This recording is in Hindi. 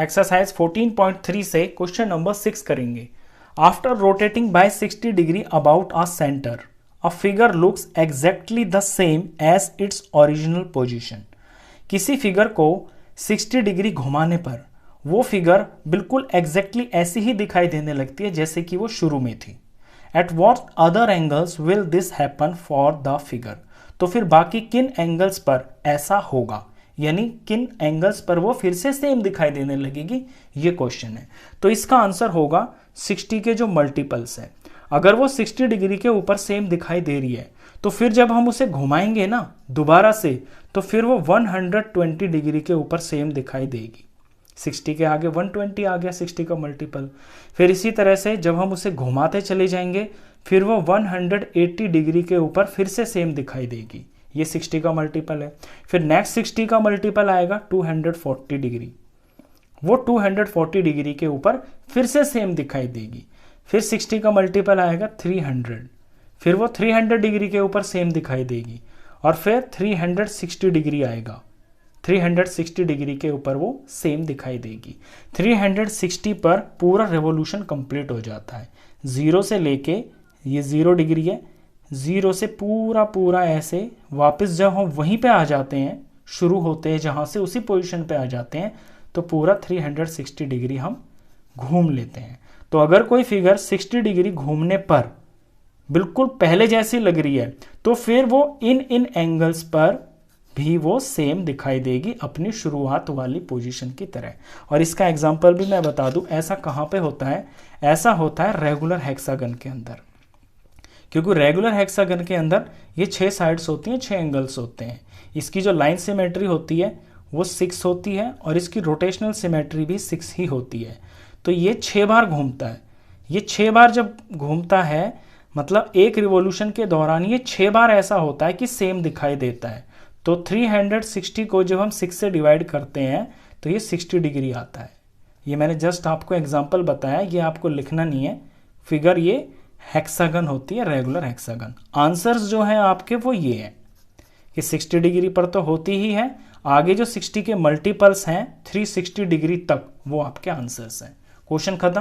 एक्सरसाइज 14.3 से क्वेश्चन नंबर 6 करेंगे। After rotating by 60 degree about a centre a figure looks exactly the same as its original position. किसी फिगर को 60 डिग्री घुमाने पर वो फिगर बिल्कुल एग्जैक्टली ऐसी ही दिखाई देने लगती है जैसे कि वो शुरू में थी। At what other angles will this happen for the figure. तो फिर बाकी किन एंगल्स पर ऐसा होगा, यानी किन एंगल्स पर वो फिर से सेम दिखाई देने लगेगी, ये क्वेश्चन है। तो इसका आंसर होगा 60 के जो मल्टीपल्स है। अगर वो 60 डिग्री के ऊपर सेम दिखाई दे रही है तो फिर जब हम उसे घुमाएंगे ना दोबारा से, तो फिर वो 120 डिग्री के ऊपर सेम दिखाई देगी। 60 के आगे 120 आ गया 60 का मल्टीपल। फिर इसी तरह से जब हम उसे घुमाते चले जाएंगे फिर वो 180 डिग्री के ऊपर फिर से सेम दिखाई देगी। ये 60 का मल्टीपल है। फिर नेक्स्ट 60 का मल्टीपल आएगा 240 डिग्री। वो 240 डिग्री के ऊपर फिर से सेम दिखाई देगी। फिर 60 का मल्टीपल आएगा 300। फिर वो 300 डिग्री के ऊपर सेम दिखाई देगी। और फिर 360 डिग्री आएगा। 360 डिग्री के ऊपर वो सेम दिखाई देगी। 360 पर पूरा रेवोल्यूशन कंप्लीट हो जाता है। 0 से लेके, ये 0 डिग्री है, 0 से पूरा ऐसे वापस जब हम वहीं पे आ जाते हैं, शुरू होते हैं जहाँ से, उसी पोजीशन पे आ जाते हैं, तो पूरा 360 डिग्री हम घूम लेते हैं। तो अगर कोई फिगर 60 डिग्री घूमने पर बिल्कुल पहले जैसी लग रही है तो फिर वो इन एंगल्स पर भी वो सेम दिखाई देगी अपनी शुरुआत वाली पोजीशन की तरह। और इसका एग्जांपल भी मैं बता दूं, ऐसा कहाँ पे होता है? ऐसा होता है रेगुलर हेक्सागन के अंदर। क्योंकि रेगुलर हेक्सागन के अंदर ये 6 साइड्स होती हैं, 6 एंगल्स होते हैं। इसकी जो लाइन सिमेट्री होती है वो 6 होती है और इसकी रोटेशनल सिमेट्री भी 6 ही होती है। तो ये 6 बार घूमता है। ये 6 बार जब घूमता है मतलब एक रिवॉल्यूशन के दौरान ये 6 बार ऐसा होता है कि सेम दिखाई देता है। तो 360 को जब हम 6 से डिवाइड करते हैं तो ये 60 डिग्री आता है। ये मैंने जस्ट आपको एग्जांपल बताया, ये आपको लिखना नहीं है। फिगर ये हेक्सागन होती है, रेगुलर हेक्सागन। आंसर्स जो हैं आपके वो ये हैं कि 60 डिग्री पर तो होती ही है, आगे जो 60 के मल्टीपल्स हैं 360 डिग्री तक, वो आपके आंसर्स हैं। क्वेश्चन खत्म।